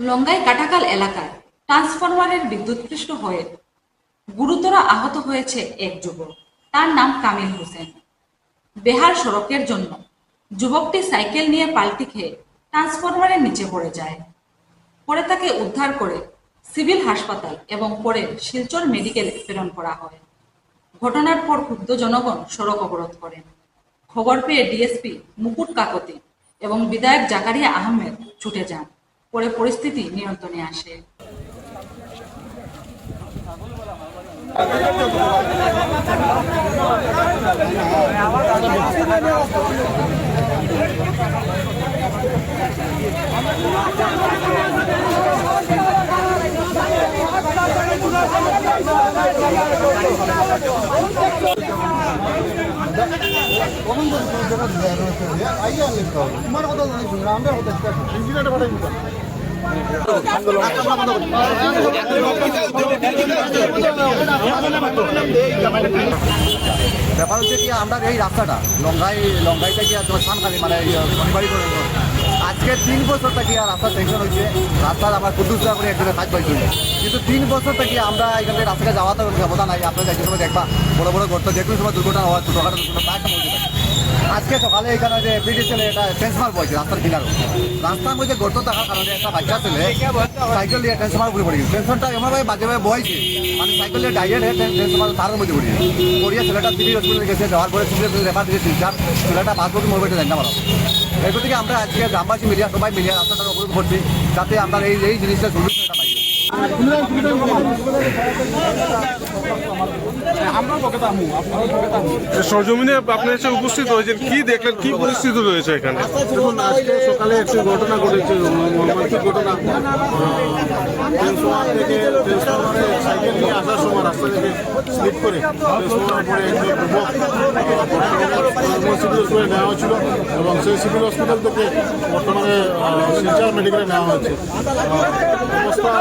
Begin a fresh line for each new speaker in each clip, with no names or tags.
লঙ্গাই কাটাকাল এলাকায় ট্রান্সফরমারের বিদ্যুৎস্পৃষ্ট হয়ে গুরুতর আহত হয়েছে এক যুবক। তার নাম কামিল হোসেন। বেহাল সড়কের জন্য যুবকটি সাইকেল নিয়ে পাল্টি খেয়ে ট্রান্সফরমারের নিচে পড়ে যায়। পরে তাকে উদ্ধার করে সিভিল হাসপাতাল এবং পরে শিলচর মেডিকেলে প্রেরণ করা হয়। ঘটনার পর ক্ষুব্ধ জনগণ সড়ক অবরোধ করেন। খবর পেয়ে ডিএসপি মুকুট কাকতি এবং বিধায়ক জাকারিয়া আহমেদ ছুটে যান। পরে পরিস্থিতি নিয়ন্ত্রণে আসে।
ব্যাপার হচ্ছে কি আমরা এই রাস্তাটা লঙ্গাই থেকে সানখালি মানে শনিবাড়ি পর্যন্ত আজকে 3 বছর থেকে রাস্তা সেকশন হয়েছে। রাস্তার আমার কুদ্দুসা করে একজনের কাজ পাইছিল, কিন্তু 3 বছর থেকে আমরা এখানে রাস্তাটা যাওয়াতে ব্যবস্থা নাই। আপনারা যাইতে সময় দেখবা বড় বড় গর্ত, যে কোনো সময় দুর্ঘটনা হওয়ার ছোটোখাটো দুর্ঘটনা প্রায়টা মধ্যে থাকে। আজকে সকালে এখানে যে পিডিসিএল এটা ট্রান্সফার পড়েছে রাস্তার কিনারও, রাস্তার মধ্যে গর্ত থাকার কারণে একটা বাচ্চা ছেলে সাইকেল দিয়ে ট্রান্সফার উপরে পড়ে গেছে। ট্রান্সফারটা এমনভাবে বাজেভাবে বয়েছে, মানে সাইকেল দিয়ে ডাইরেক্ট ট্রান্সফার তার মধ্যে পড়ে পড়িয়ে ছেলেটা সিভিল হসপিটালে গেছে। যাওয়ার পরে সিভিল রেফার দিয়ে শিলচর, ছেলেটা পাসপোর্ট মোবাইলটা জানতে পারো। এরপর থেকে আমরা আজকে গ্রামবাসী মিলিয়া সবাই মিলিয়ে রাস্তাটা অবরোধ করছি, যাতে আমরা এই জিনিসটা সলিউশন এটা পাই।
সরজমিনে আপনার এসে উপস্থিত হয়েছেন, কি দেখলেন, কি পরিস্থিতি রয়েছে এখানে?
দেখুন, আজকে সকালে একটি ঘটনা ঘটেছে, মর্মান্তিক ঘটনা। ট্রান্সফরমার থেকে ট্রান্সফরমারে সাইকেল নিয়ে আসার সময় রাস্তা থেকে স্লিপ করে ট্রান্সফরমার পরে একটি যুবক সিভিল হসপিটালে নেওয়া হয়েছিল এবং সেই সিভিল হসপিটাল থেকে বর্তমানে শিলচর মেডিকেলে নেওয়া হয়েছে। অবস্থা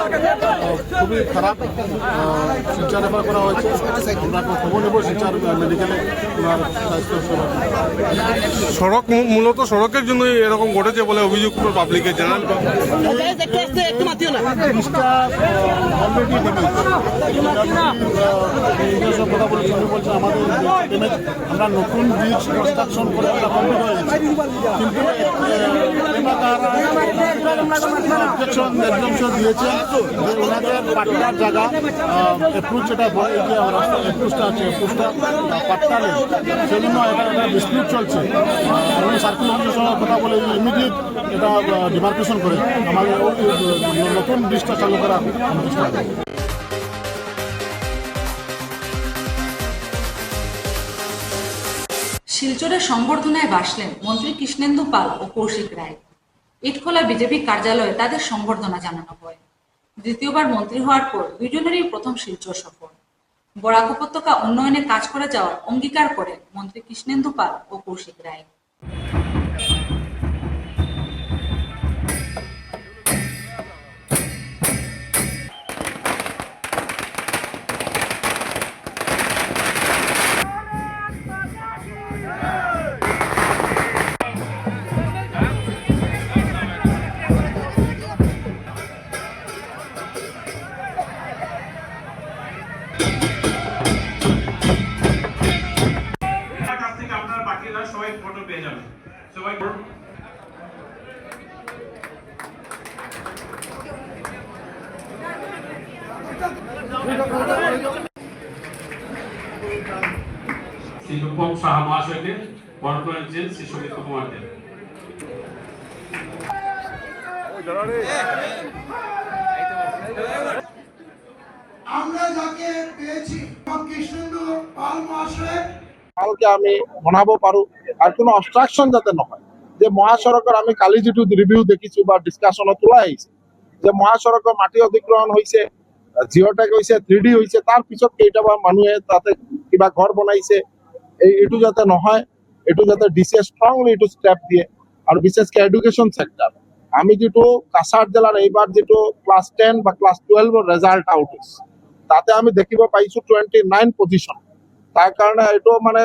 খুবই খারাপ, শিলচর রেফার করা হয়েছে। আমরা খবর নেব শিলচর মেডিকেলে ওনার স্বাস্থ্য সেবা।
সড়ক মূলত সড়কের জন্য এরকম ঘটেছে বলে অভিযোগ পাবলিকের জানান।
কথা বলছি, আমি বলছি আমাদের আমরা নতুন ব্রিজ কনস্ট্রাকশন করে এটা কমপ্লিট হয়ে গেছে, কিন্তু অবজেকশন দিয়েছে যে ওনাদের পাট্টার জায়গা অ্যাপ্রুচ যেটা রাস্তা অ্যাপ্রুচটা আছে, অ্যাপ্রুচটা পাট্টা নেই, সেই জন্য এটা ডিসপিউট চলছে। আমি সার্কুল অফিসের সঙ্গে কথা বলে ইমিডিয়েট এটা ডিমার্কেশন করে আমাদের নতুন ব্রিজটা চালু করা চেষ্টা করে।
শিলচরের সংবর্ধনায় বাসলেন মন্ত্রী কৃষ্ণেন্দু পাল ও কৌশিক রায়। ইটখোলা বিজেপি কার্যালয়ে তাদের সংবর্ধনা জানানো হয়। দ্বিতীয়বার মন্ত্রী হওয়ার পর দুইজনেরই প্রথম শিলচর সফর। বরাক উপত্যকা উন্নয়নে কাজ করে যাওয়ার অঙ্গীকার করেন মন্ত্রী কৃষ্ণেন্দু পাল ও কৌশিক রায়।
সবাই ফটো পেয়ে যাবে। সবাই শ্রী রূপক সাহা মহাশয়কে বরণ করে নিচ্ছেন শ্রী সমিত কুমার দেব।
আমরা যাকে পেয়েছি কৃষ্ণেন্দু পাল মহাশয়
কালকে আমি বনাব পারো আর কোনো অবস্ট্রাকশন যাতে নহয়। যে মহাসড়কৰ আমি কালি যেটো রিভিউ দেখিছো বা ডিসকাশনত ওলাই আহিছে যে মহাসড়কৰ মাটি অধিগ্ৰহণ হৈছে, জিঅ'টেক হৈছে, 3D হৈছে, তাৰ পিছত কেইটাবা মানুহে তাতে কিবা ঘৰ বনাইছে। এইটো যাতে নহয়, এইটো যাতে ডিসি স্ট্রংলি এইটো স্টেপ দিয়ে। আৰু বিশেষকৈ এডুকেশ্যন সেক্টর আমি যেটো কাছাৰ জিলাৰ এইবাৰ যেটো ক্লাস 10 বা ক্লাস 12 রেজাল্ট আউট হৈছে, তাতে আমি দেখিব পাইছো 29 পজিশন। তাৰ কাৰণে এইটো মানে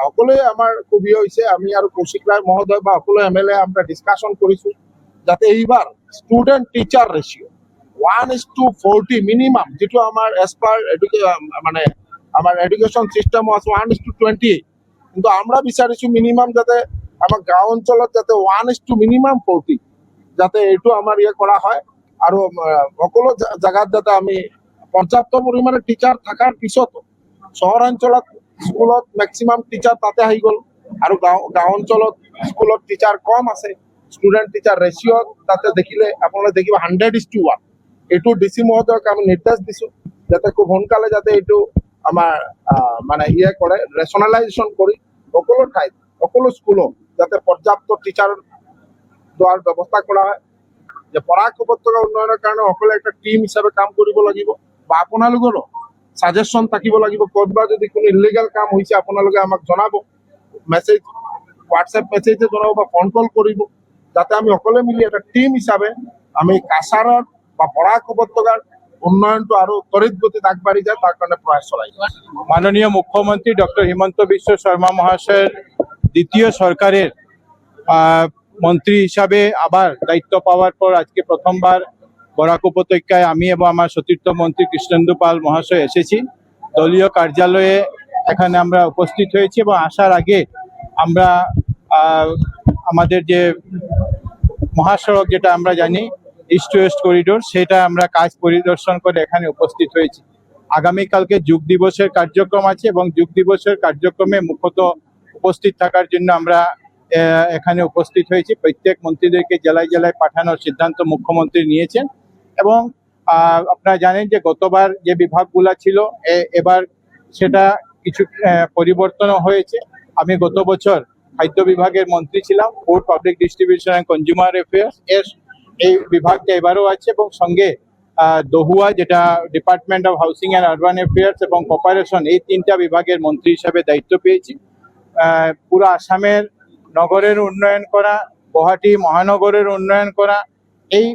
সকলোৱে আমাৰ কবি হৈছে। আমি আৰু কৌশিক ৰায় মহোদয় বা সকলো MLA আমরা ডিসকাশন কৰিছো যাতে এইবার স্টুডেন্ট টিচার রেশিও 1:40 মিনিমাম, যেটো আমার এজ পার মানে আমার এডুকেশন সিস্টেম আছে 1:20, কিন্তু আমরা বিচাৰিছো মিনিমাম যাতে আমার গাঁও অঞ্চলত যাতে 1:40 যাতে এইটো আমার করা হয়। আৰু সকলো জায়গাত যাতে আমি পর্যাপ্ত পরিমাণে টিচার থাকার পিছতো চহরাঞ্চলত স্কুলত মেক্সিমাম টিচার তাতে আহি গ'ল, আৰু গাঁও অঞ্চলত স্কুলত টিচার কম আছে, স্টুডেন্ট টিচার রেশিও তাতে দেখিলে আপোনালোকে দেখিব 100:1। এইটো ডিসি মহোদয়ক আমি নির্দেশ দিছো যাতে খুব সোনকালে যাতে এইটো আমার মানে করে রেশনালাইজেশন কৰি সকলো ঠাইত সকলো স্কুলত যাতে পর্যাপ্ত টিচার দেওয়ার ব্যবস্থা করা হয়। যে বৰাক উপত্যকা উন্নয়নের কারণে সকলে একটা টিম হিসাবে কাম কৰিব লাগিব, বা আপোনালোকৰো সাজেশন থাকিব লাগিব। ক'ৰবাত যদি কোনো ইলিগাল কাম হৈছে আপোনালোকে আমাক জনাব, মেসেজ হোয়াটসঅ্যাপ মেসেজে জনাব বা ফোন কল কৰিব, যাতে আমি সকলে মিলি একটা টিম হিসাবে আমি কাছাৰৰ বা বৰাক উপত্যকাৰ উন্নয়নটো আৰু তড়িৎ গতিত আগবাঢ়ি যায় তাৰ কাৰণে প্ৰয়াস চলাইছো।
মাননীয় মুখ্যমন্ত্রী ডক্টর হিমন্ত বিশ্ব শর্মা মহাশয়ের দ্বিতীয় সরকারের মন্ত্রী হিসাবে আবার দায়িত্ব পাওয়ার পর আজকে প্রথমবার বরাক উপত্যকায় আমি এবং আমার সতীর্থ মন্ত্রী কৃষ্ণেন্দু পাল মহাশয় এসেছি। দলীয় কার্যালয়ে এখানে আমরা উপস্থিত হয়েছি এবং আসার আগে আমরা আমাদের যে মহাসড়ক যেটা আমরা জানি ইস্ট ওয়েস্ট করিডোর, সেটা আমরা কাজ পরিদর্শন করে এখানে উপস্থিত হয়েছি। আগামীকালকে যোগ দিবসের কার্যক্রম আছে এবং যোগ দিবসের কার্যক্রমে মুখ্যত উপস্থিত থাকার জন্য আমরা এখানে উপস্থিত হয়েছি। প্রত্যেক মন্ত্রীদেরকে জেলায় জেলায় পাঠানোর সিদ্ধান্ত মুখ্যমন্ত্রী নিয়েছেন এবং আপনারা জানেন যে গতবার যে বিভাগগুলা ছিল এবার সেটা কিছু পরিবর্তনও হয়েছে। আমি গত বছর খাদ্য বিভাগের মন্ত্রী ছিলাম, food public distribution and consumer affairs এই বিভাগটা এবারও আছে এবং সঙ্গে দহুয়া যেটা department of housing and urban affairs এবং কর্পোরেশন, এই তিনটা বিভাগের মন্ত্রী হিসাবে দায়িত্ব পেয়েছি। পুরো আসামের নগরের উন্নয়ন করা, গুয়াহাটি মহানগরের উন্নয়ন করা, এই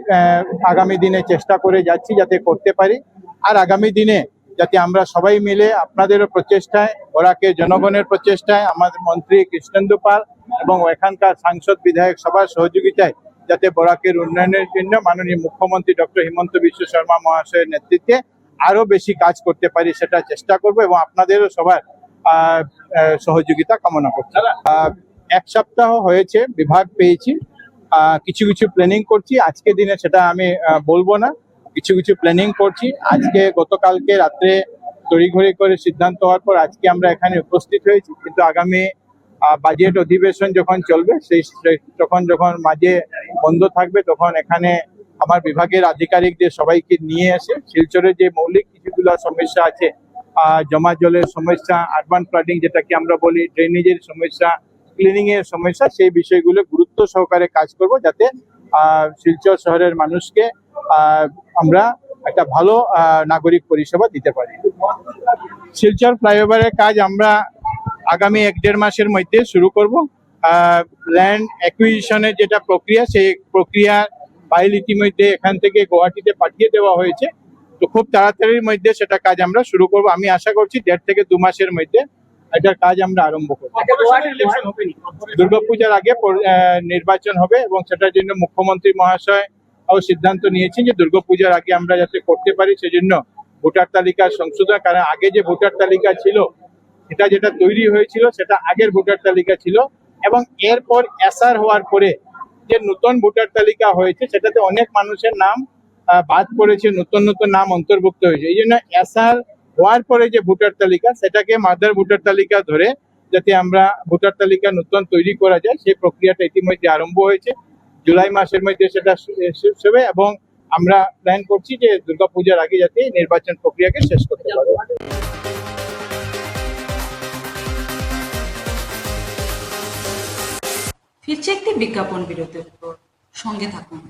আগামী দিনে চেষ্টা করে যাচ্ছি যাতে করতে পারি। আর আগামী দিনে যাতে আমরা সবাই মিলে আপনাদেরও প্রচেষ্টায়, বরাকের জনগণের প্রচেষ্টায়, আমাদের মন্ত্রী কৃষ্ণেন্দু পাল এবং এখানকার সাংসদ বিধায়ক সবার সহযোগিতায় যাতে বরাকের উন্নয়নের জন্য মাননীয় মুখ্যমন্ত্রী ডক্টর হিমন্ত বিশ্ব শর্মা মহাশয়ের নেতৃত্বে আরো বেশি কাজ করতে পারি সেটা চেষ্টা করব এবং আপনাদেরও সবার সহযোগিতা কামনা করছি। এক সপ্তাহ হয়েছে বিভাগ পেয়েছি, কিছু কিছু প্ল্যানিং করছি। আজকে দিনে সেটা আমি বলবো না, কিছু কিছু প্ল্যানিং করছি। আজকে গতকালকে রাত্রে তড়িঘড়ি করে সিদ্ধান্ত হওয়ার পর আজকে আমরা এখানে উপস্থিত হয়েছি, কিন্তু আগামী বাজেট অধিবেশন যখন চলবে যখন মাঝে বন্ধ থাকবে তখন এখানে আমার বিভাগের আধিকারিকদের সবাইকে নিয়ে এসে শিলচরের যে মৌলিক কিছুগুলো সমস্যা আছে, জমা জলের সমস্যা, আরবান ফ্লাডিং যেটাকে আমরা বলি, ড্রেনেজের সমস্যা, ক্লিনিং এর সমস্যা, সেই বিষয়গুলো গুরুত্ব সহকারে কাজ করব যাতে শিলচর শহরের মানুষকে আমরা একটা ভালো নাগরিক পরিষেবা দিতে পারি। শিলচর ফ্লাইওভারের কাজ আমরা আগামী 1-1.5 মাসের মধ্যে শুরু করব। ল্যান্ড অ্যাকুইজিশনের যেটা প্রক্রিয়া, সেই প্রক্রিয়া ফাইল ইতিমধ্যে এখান থেকে গুয়াহাটিতে পাঠিয়ে দেওয়া হয়েছে, তো খুব তাড়াতাড়ির মধ্যে সেটা কাজ আমরা শুরু করব। আমি আশা করছি 1.5 থেকে 2 মাসের মধ্যে এটার কাজ আমরা আরম্ভ করব। দুর্গাপূজার আগে নির্বাচন হবে এবং সেটার জন্য মুখ্যমন্ত্রী মহাশয় সিদ্ধান্ত নিয়েছেন যে দুর্গাপূজার আগে আমরা যাতে করতে পারি, সেজন্য ভোটার তালিকার সংশোধন, কারণ আগে যে ভোটার তালিকা ছিল এটা যেটা তৈরি হয়েছিল সেটা আগের ভোটার তালিকা ছিল এবং এরপর এসআর হওয়ার পরে যে নতুন ভোটার তালিকা হয়েছে সেটাতে অনেক মানুষের নাম বাদ পড়েছে, নতুন নতুন নাম অন্তর্ভুক্ত হয়েছে। এই জন্য এসআর হওয়ার পরে যে ভোটার তালিকা সেটাকে মাদার ভোটার তালিকা ধরে যাতে আমরা ভোটার তালিকা নতুন তৈরি করা যায়, সেই প্রক্রিয়াটা ইতিমধ্যে আরম্ভ হয়েছে। জুলাই মাসের মধ্যে সেটা শেষ হবে এবং আমরা প্ল্যান করছি যে দুর্গাপূজার আগে যাতে নির্বাচন প্রক্রিয়াকে শেষ করতে পারবো।
ফিরছে একটি বিজ্ঞাপন বিরতির পর, সঙ্গে থাকুন।